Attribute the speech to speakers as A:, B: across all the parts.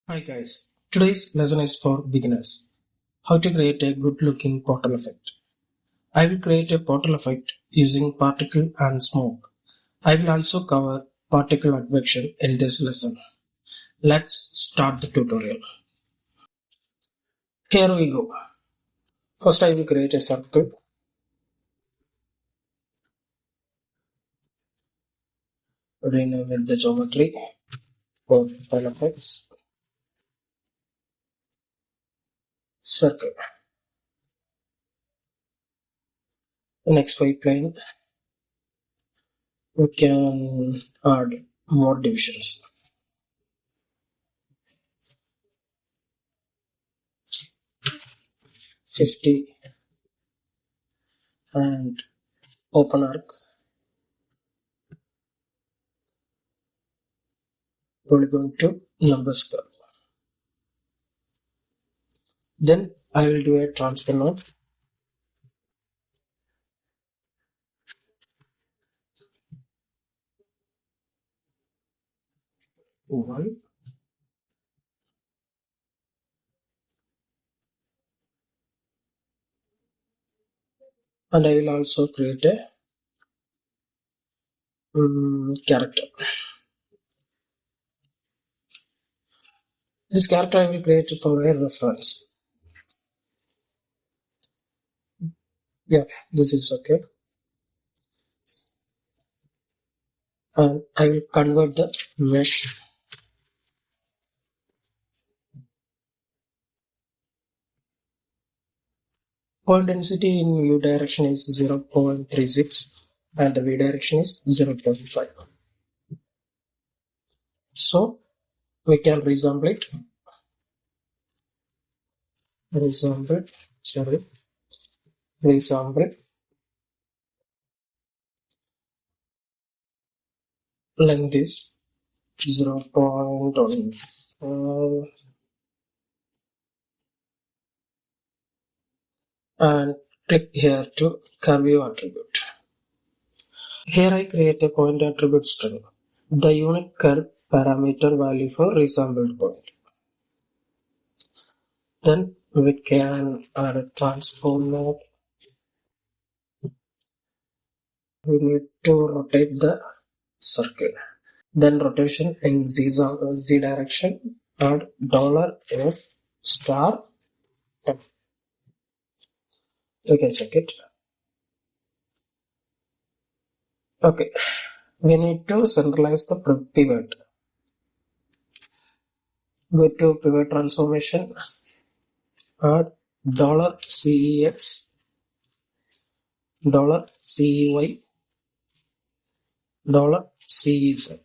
A: Hi guys, today's lesson is for beginners. How to create a good looking portal effect. I will create a portal effect using particle and smoke. I will also cover particle advection in this lesson. Let's start the tutorial. Here we go. First I will create a circle. Rename with the geometry for portal effects. Circle. In XY plane, we can add more divisions. 50 and open arc, polygon to number square. Then I will do a transfer node. One. And I will also create a character. This character I will create for a reference. Yeah, this is okay. And I will convert the mesh. Point density in u direction is 0.36 and the v direction is 0.5. So we can resample it. Resample it. Length is 0.1 and click here to curve attribute. Here I create a point attribute string, the unique curve parameter value for resampled point. Then we can add a transform node. We need to rotate the circle. Then rotation in Z direction, add $F star 10. You can check it. Okay, we need to centralize the pivot. Go to pivot transformation, add $CEX, $CEY, $CEZ.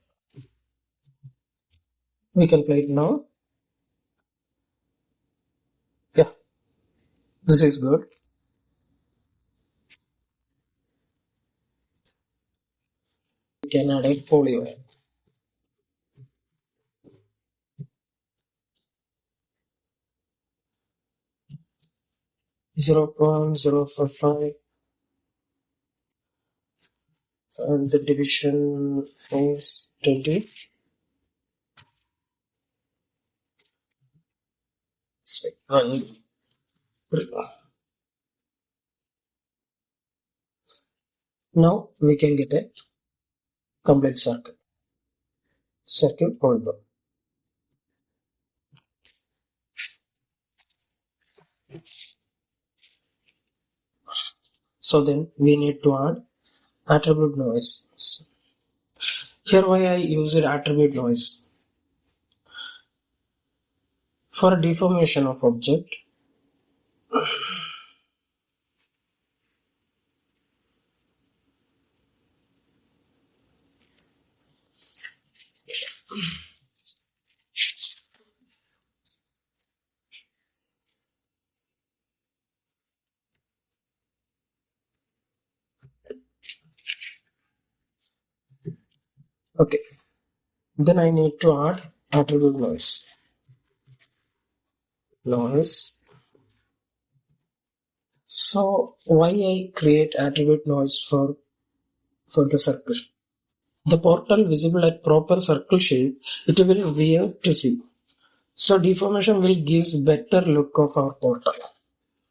A: We can play it now. Yeah, this is good. We can add a polygon. .045 and the division is 20. Now we can get a complete circle. Circle polygon. So then we need to add attribute noise. Here why I use attribute noise. For deformation of object, okay, then I need to add attribute noise. So why I create attribute noise for the circle? The portal visible at proper circle shape, it will be weird to see. So deformation will gives better look of our portal.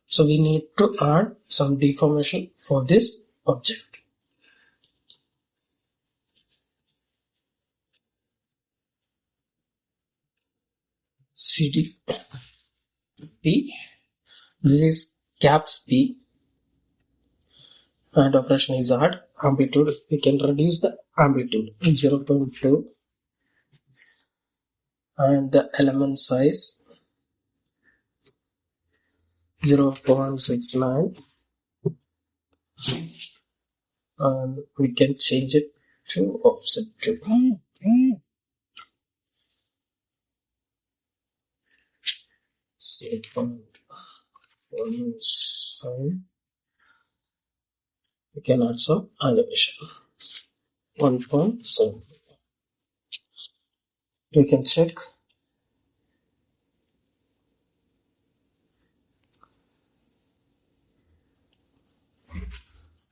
A: So we need to add some deformation for this object. CD P. This is caps P. And operation is add amplitude. We can reduce the amplitude 0.2 and the element size 0.69, and we can change it to offset 2. 0.17. We can add some animation 1.7. We can check.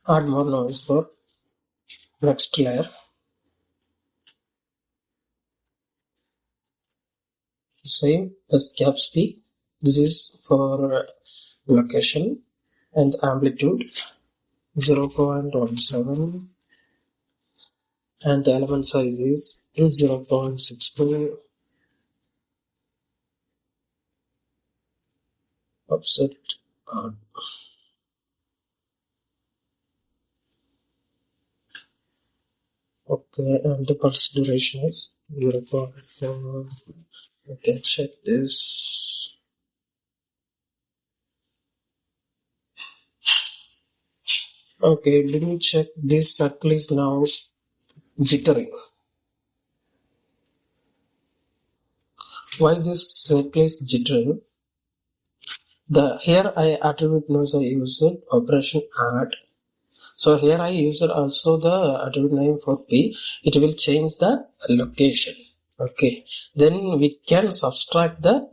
A: Add more noise for next layer. Same as caps P. This is for location and amplitude 0.17, and the element size is 0.62. Offset odd. Okay, and the pulse duration is 0.4. We can check this. Okay, let me check. This circle is now jittering. Why this circle is jittering? Here I attribute noise I used operation add. So here I used also the attribute name for P. It will change the location. Okay. Then we can subtract the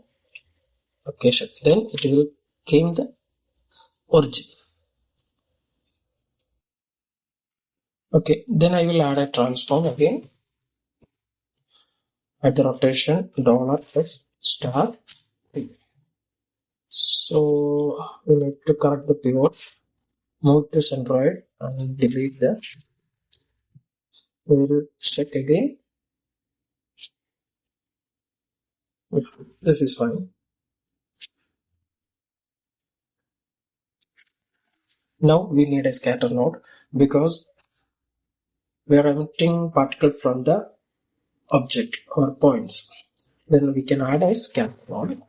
A: location. Then it will came the origin. Okay. Then I will add a transform again. At the rotation $X star P. So we need to correct the pivot. Move to centroid and delete the. We will check again. This is fine. Now we need a scatter node because we are emitting particle from the object or points. Then we can add a scatter node.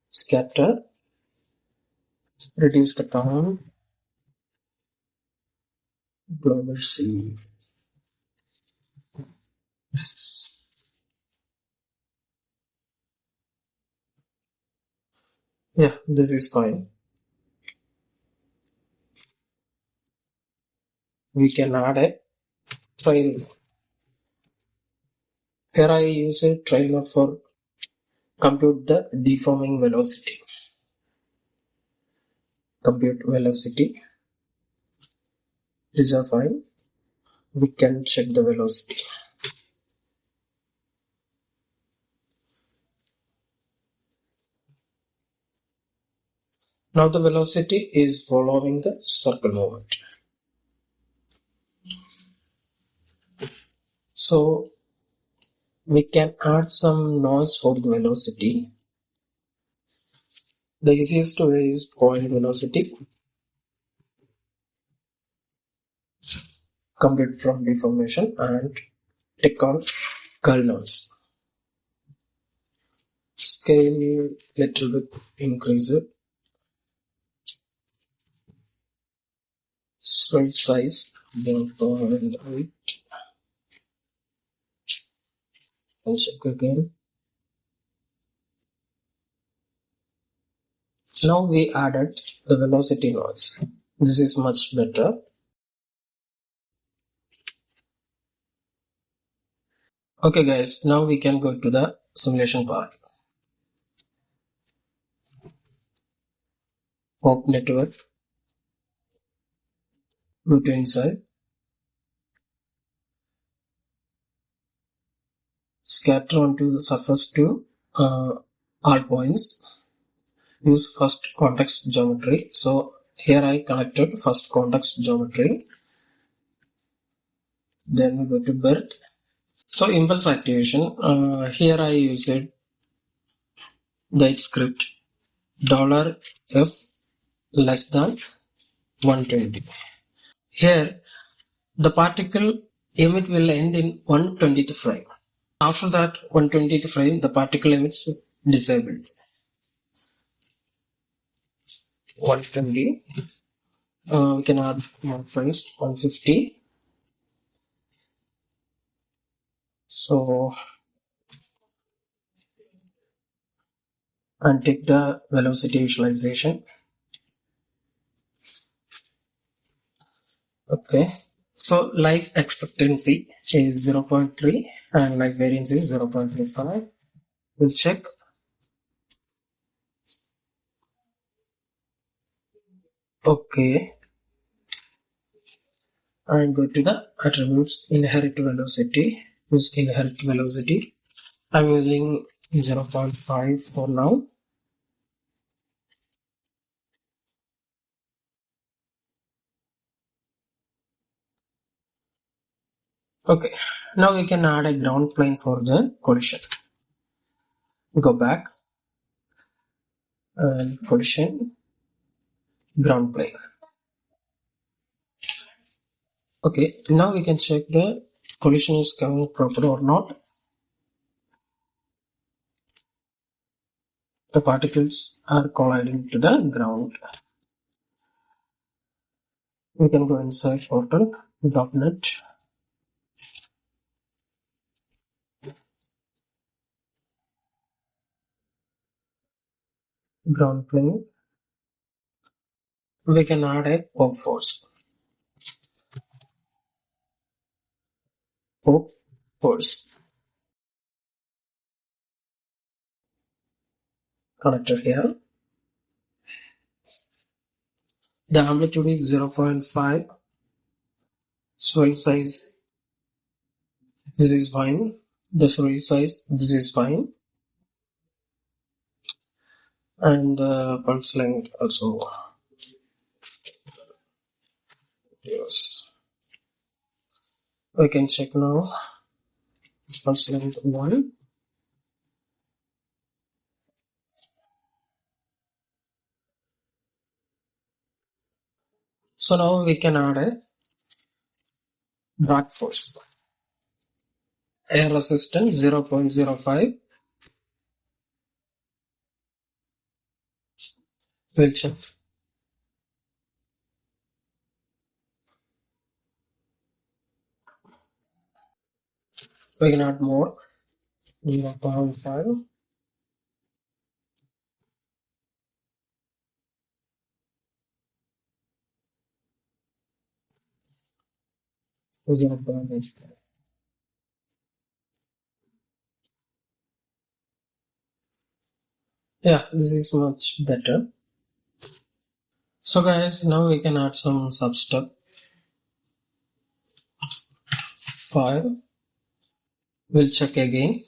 A: Scatter, reduce the count, global C. Yeah, this is fine. We can add a trail. Here I use a trail node for compute the deforming velocity. Compute velocity. These are fine. We can check the velocity. Now the velocity is following the circle movement. So we can add some noise for the velocity. The easiest way is point velocity. Compute from deformation and take on curl noise. Scale little bit increase it. Slide size 0.8 and check again. Now we added the velocity noise. This is much better. Okay guys, now we can go to the simulation part. Pop network. Go to inside. scatter onto the surface to all points. Use first context geometry. So here I connected first context geometry. Then we go to birth. So impulse activation. Here I used the script $f less than 120. Here the particle emit will end in 120th frame. After that 120th frame, the particle emits disabled. 120. We can add more frames. 150. So and take the velocity visualization. Okay. So life expectancy is 0.3 and life variance is 0.35. We'll check. Okay. And go to the attributes inherent velocity. Use inherent velocity. I'm using 0.5 for now. Okay. Now we can add a ground plane for the collision. Go back and collision ground plane. Okay, now we can check the collision is coming proper or not. The particles are colliding to the ground. We can go inside portal.net. Ground plane. We can add a pop force. Pop force. Connector here. The amplitude is 0.5. Swirl size. This is fine. The swirl size. This is fine. And pulse length also. Yes. We can check now. Pulse length 1. So now we can add a drag force. Air resistance 0.05. We'll check. We can add more. 0.5. Yeah, this is much better. So guys, now we can add some substep. 5. We'll check again.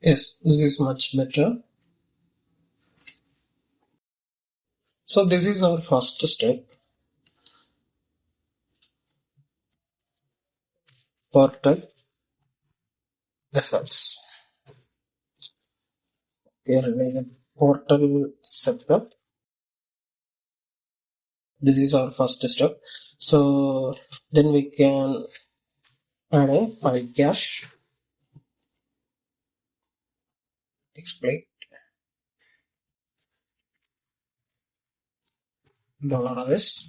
A: Yes, this is much better. So this is our first step. Portal effects. Here we portal setup. This is our first step. So then we can add a file cache. Explain $s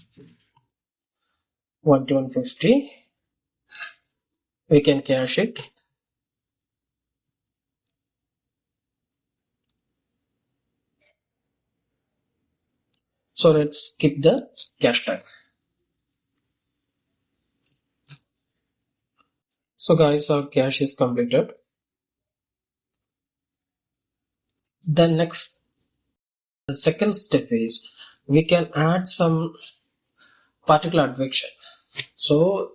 A: 1 to 150. We can cache it. So let's skip the cache time. So guys, our cache is completed. The second step is we can add some particle advection. So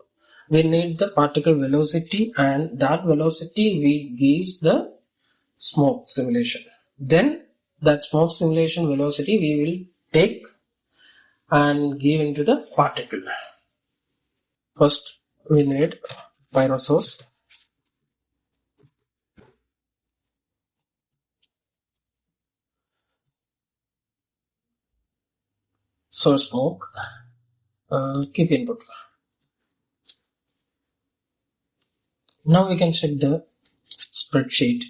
A: we need the particle velocity, and that velocity we gives the smoke simulation. Then that smoke simulation velocity we will take and give into the particle. First we need pyro source. Source smoke. Keep input. Now we can check the spreadsheet.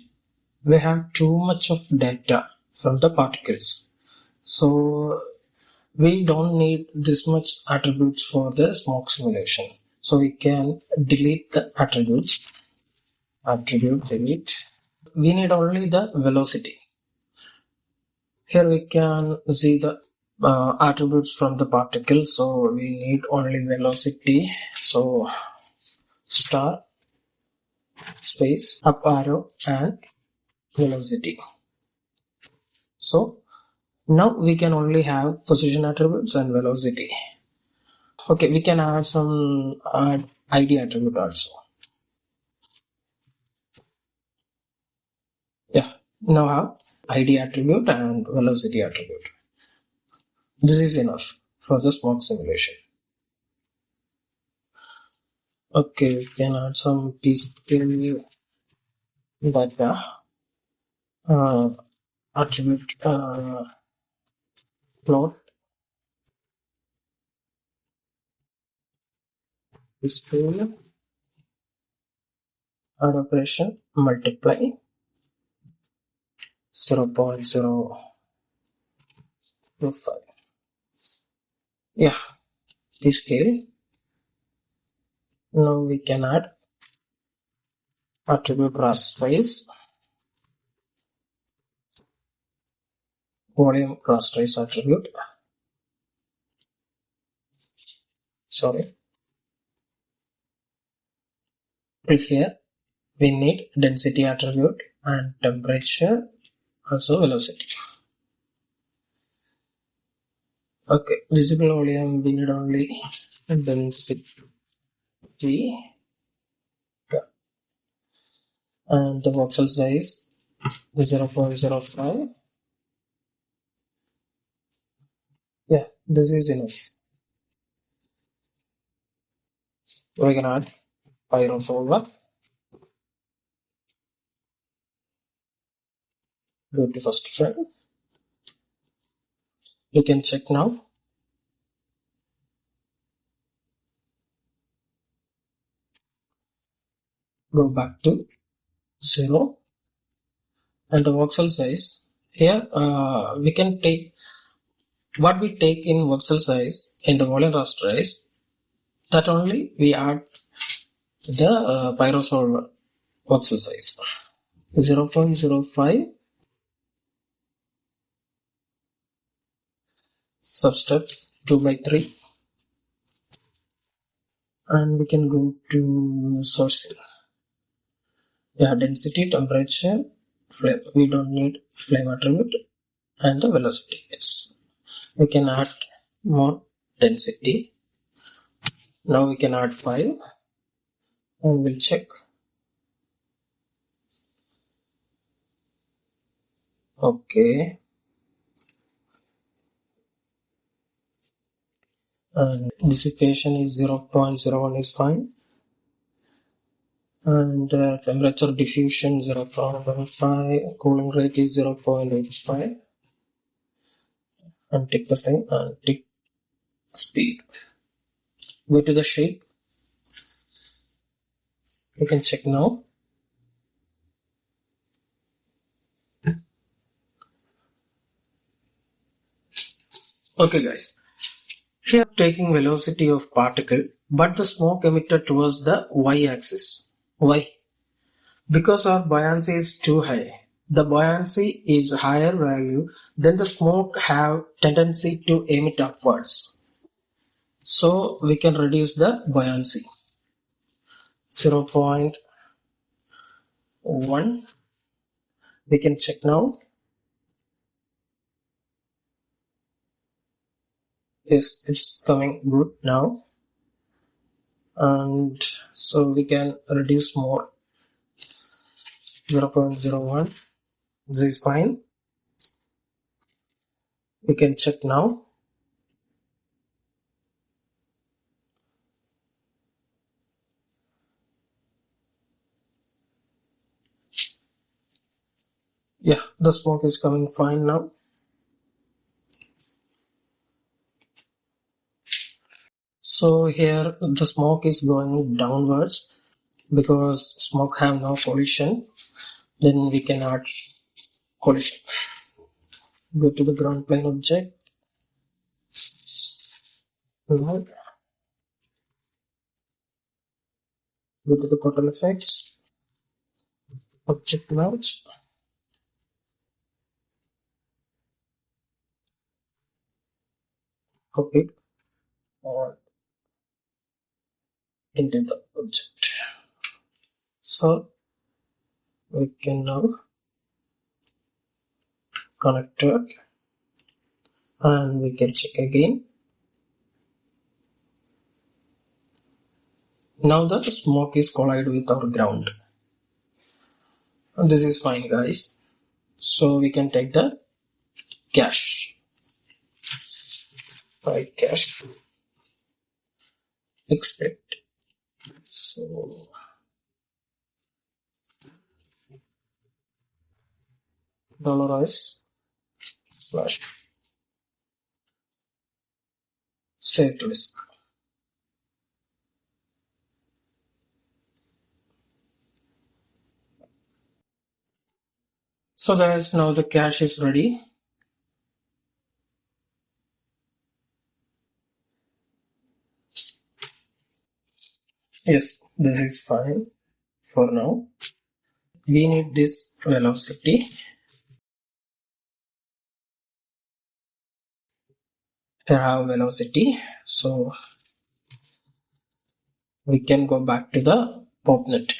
A: We have too much of data from the particles. So we don't need this much attributes for the smoke simulation. So we can delete the attributes. Attribute delete. We need only the velocity. Here we can see the attributes from the particle. So we need only velocity. So star space up arrow and velocity. So now we can only have position attributes and velocity. Okay, we can add some ID attribute also. Yeah, now have ID attribute and velocity attribute. This is enough for the smoke simulation. Okay, we can add some P-scale data attribute plot. P-scale add operation multiply 0.025. Yeah, P-scale. Now we can add attribute rasterize, volume rasterize attribute. Sorry. Here we need density attribute and temperature, also velocity. Okay, visible volume we need only density. Yeah. And the voxel size is 0.05. Yeah, this is enough. We can add pyro solver. Go to first frame. You can check now. Go back to 0. And the voxel size. Here we can take what we take in voxel size in the volume rasterize. That only we add the pyro solver voxel size 0.05. Substep 2/3, and we can go to source field. Yeah, density, temperature, flame. We don't need flame attribute, and the velocity. Yes, we can add more density. Now we can add 5, and we'll check. Okay. And dissipation is 0.01 is fine. And temperature diffusion 0.15, cooling rate is 0.85, and tick the flame and tick speed. Go to the shape. You can check now. Okay guys, here taking velocity of particle, but the smoke emitted towards the y-axis. Why? Because our buoyancy is too high. The buoyancy is higher value, then the smoke have tendency to emit upwards. So we can reduce the buoyancy. 0.1. We can check now. Yes, it's coming good now, and so we can reduce more. 0.01. This is fine. We can check now. Yeah, the smoke is coming fine now. So here the smoke is going downwards because smoke have no collision. Then we can add collision. Go to the ground plane object. Now go to the portal effects. Object merge. Copy it or into the object. So we can now connect it and we can check again. Now the smoke is collided with our ground. And this is fine, guys. So we can take the cache. Right, cache. Expect. So $s slash save to disk. So guys, now the cache is ready. Yes, this is fine for now. We need this velocity. Here I have velocity. So we can go back to the popnet.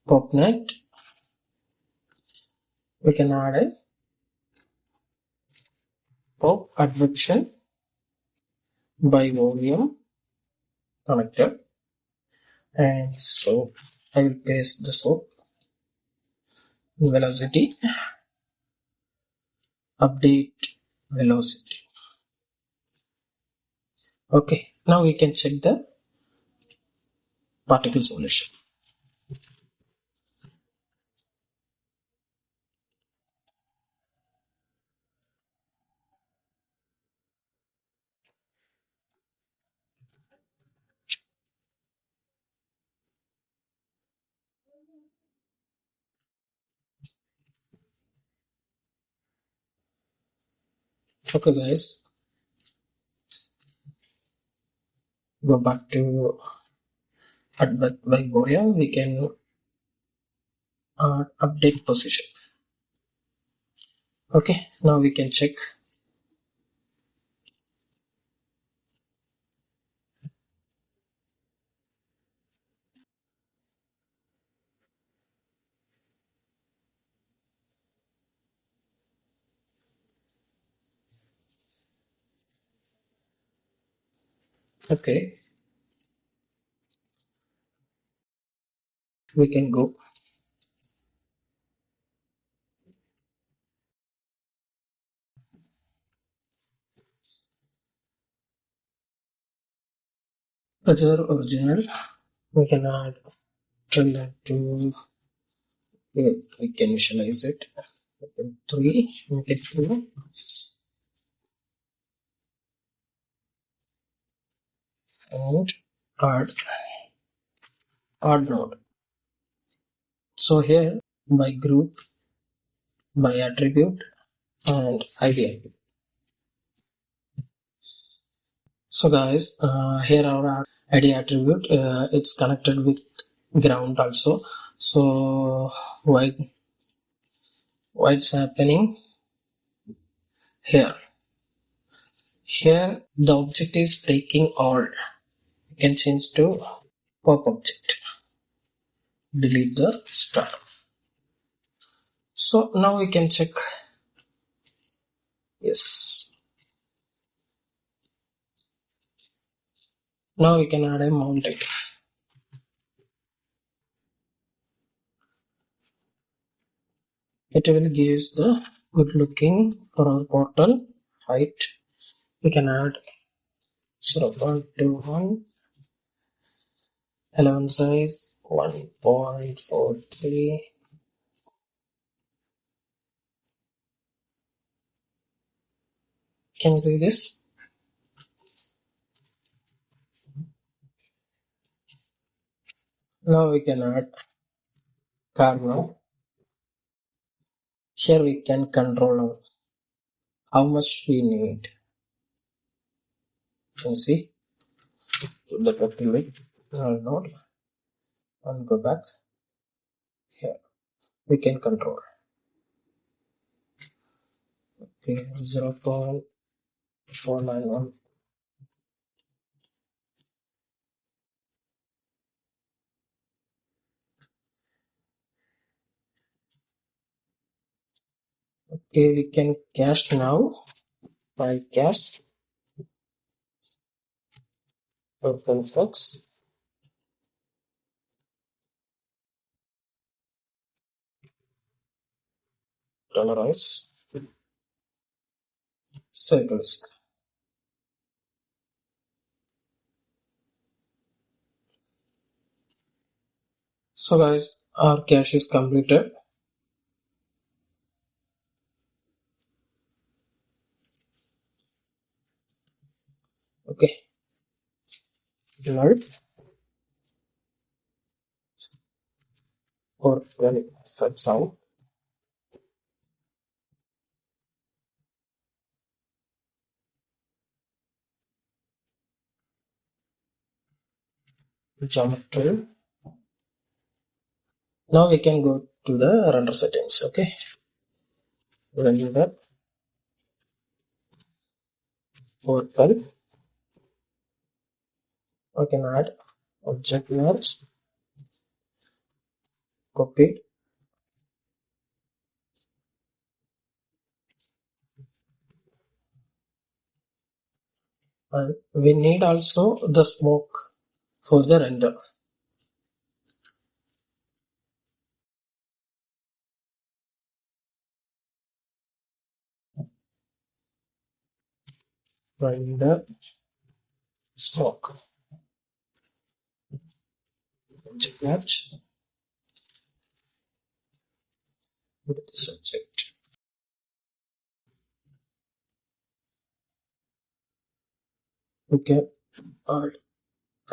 A: Popnet. We can add a pop advection by volume connector. And so I will paste the slope, velocity, update velocity. Okay, now we can check the particle solution. Okay guys, go back to advert by volume. We can update position. Okay, now we can check. Okay, we can go. Other original. We can add trailer to. We can visualize it. We can 3, make it 2. And add node. So here by group, by attribute and ID. So guys, here our ID attribute, it's connected with ground also. So why it's happening here? Here the object is taking all. You can change to pop object. Delete the star. So now we can check. Yes. Now we can add a mounted. It will give the good looking for our portal height. We can add 0.21, 11 size 1.43. Can you see this? Now we can add corner. Here we can control how much we need. You can see the total weight. Node and go back. Here we can control. Okay, 0.491. Okay, we can cache now. File cache. Open fix. Tolerize. Save risk. So guys, our cache is completed. Okay, null or well fix out. Geometry. Now we can go to the render settings. Okay, render portal. We can add object merge, copy, and we need also the smoke for the render. Render smoke. Object merge with this object. We can add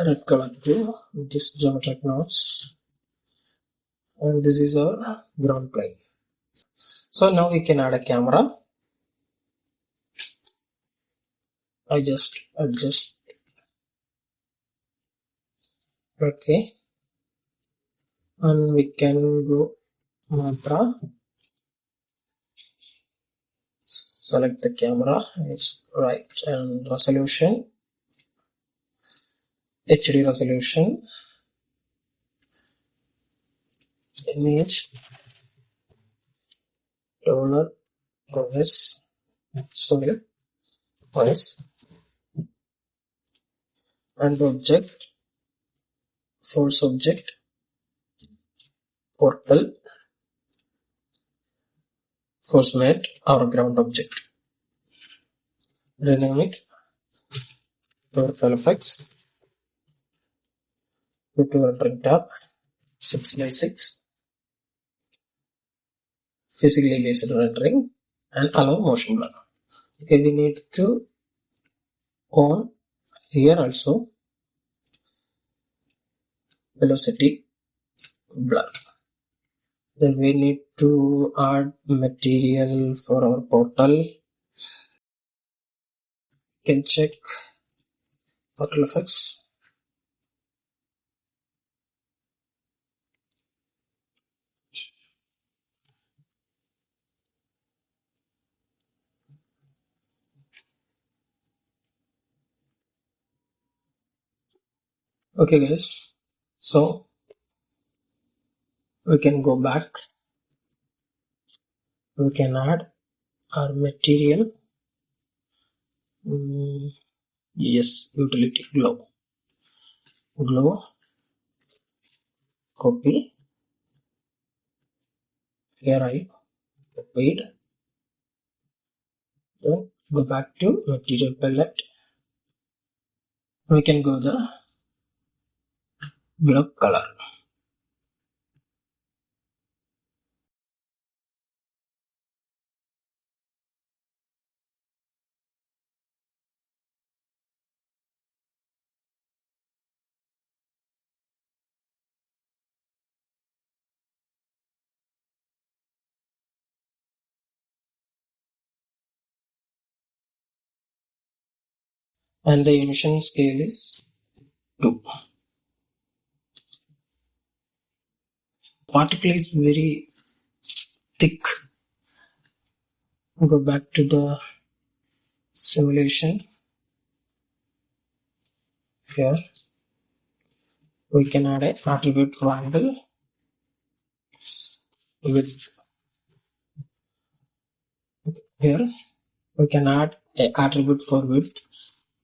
A: red color to this geometric nodes, and this is our ground plane. So now we can add a camera. I just adjust. Okay, and we can go mantra. Select the camera. It's right, and resolution, HD resolution, image, dollar, progress, sorry, price, and object, force object, portal, force mate, or ground object. Rename it portal effects. Go to rendering tab, 6x6, physically based rendering, and allow motion blur. Okay, we need to on here also velocity blur. Then we need to add material for our portal. You can check portal effects. Okay guys, so we can go back. We can add our material. Yes, utility glow. glow, copy. Here I copied. Then go back to material palette. We can go the block color. And the emission scale is 2. Particle is very thick. Go back to the simulation. Here we can add an attribute variable with here we can add an attribute for width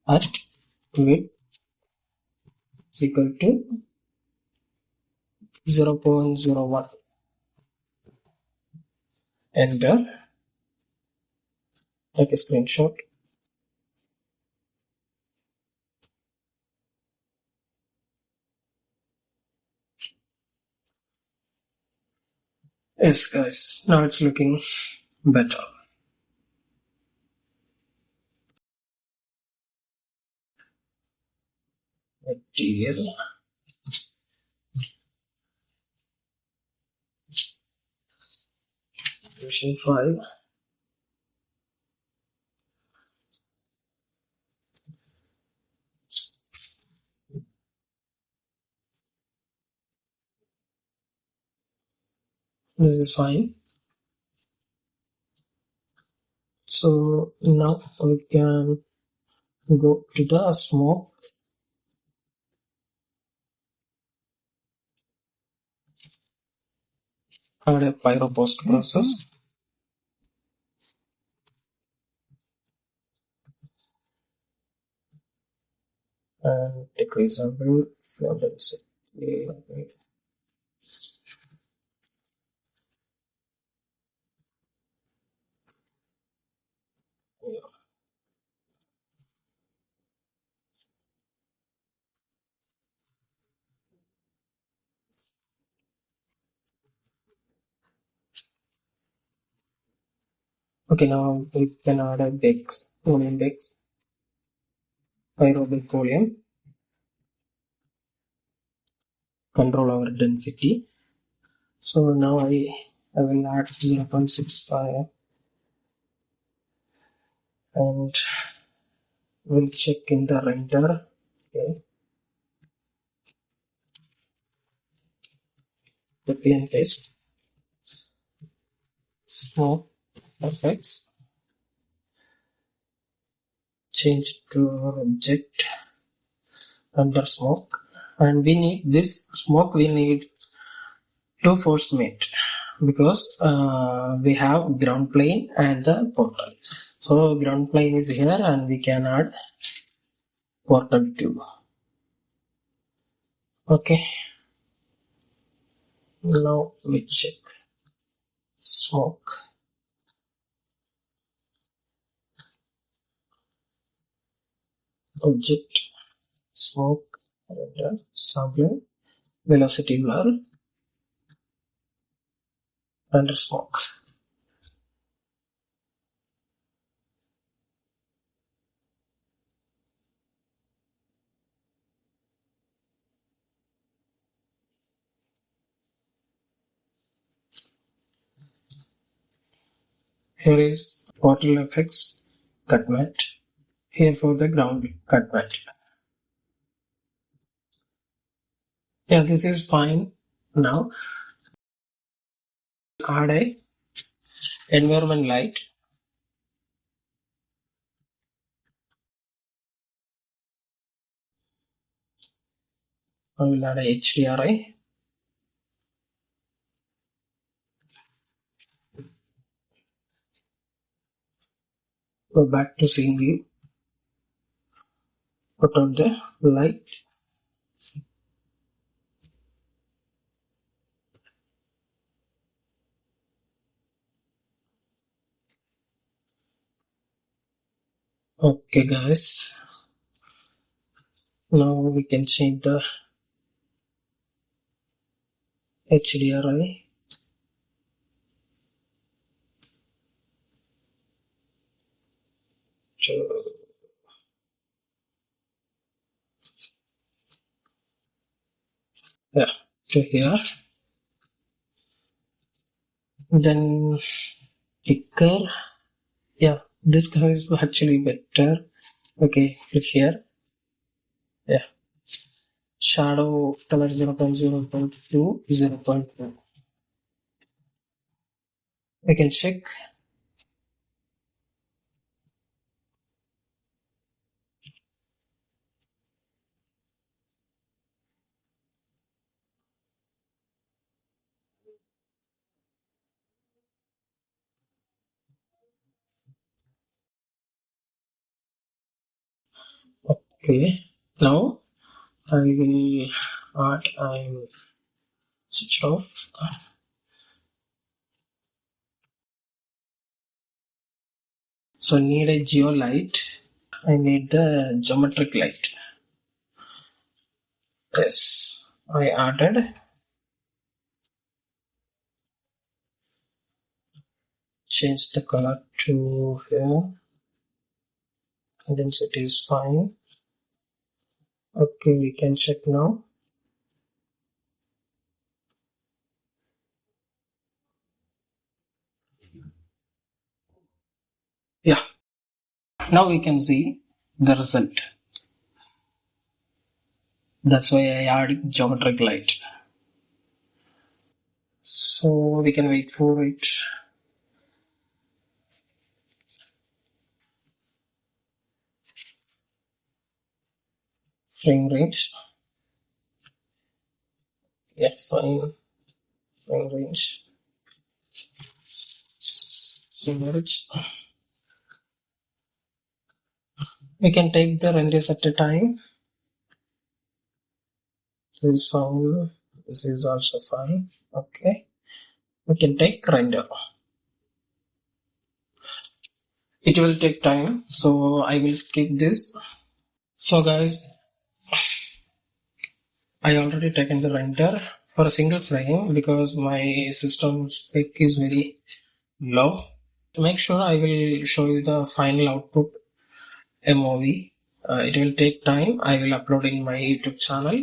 A: at width is equal to 0.01. Enter. Take a screenshot. Yes guys, now it's looking better. Material, version 5. This is fine. So now we can go to the smoke. Add a pyro post process. And decrease sample flame density. Okay, now we can add a bake, onion bake, pyro bake volume, control our density. So now I will add 0.65 and we'll check in the render. Okay, copy and paste. Smoke effects. Change it to our object under smoke, and we need this smoke. We need to force mate because we have ground plane and the portal. So ground plane is here, and we can add portal too. Okay. Now we check smoke. Object smoke render sampling velocity blur under smoke. Here is portal effects cut matte. Here for the ground cut matte. Yeah, this is fine. Now add a environment light. I will add a HDRI. Go back to scene view. Put on the light. Okay guys, now we can change the HDRI. To, yeah, to here. Then picker. Yeah, this color is actually better. Okay, click here. Yeah, shadow color 0.0.2, 0.2. We can check. Okay, now I will add. I'm switch off. So need a geo light. I need the geometric light. Yes, I added. Change the color to here. Density is fine. Okay, we can check now. Yeah, now we can see the result. That's why I added geometric light. So we can wait for it. Frame range. Yeah, fine. Frame range. Image. We can take the renders at a time. This is fine. This is also fine. Okay. We can take render. It will take time, so I will skip this. So guys, I already taken the render for a single frame because my system spec is very low. To make sure, I will show you the final output MOV. It will take time. I will upload in my YouTube channel.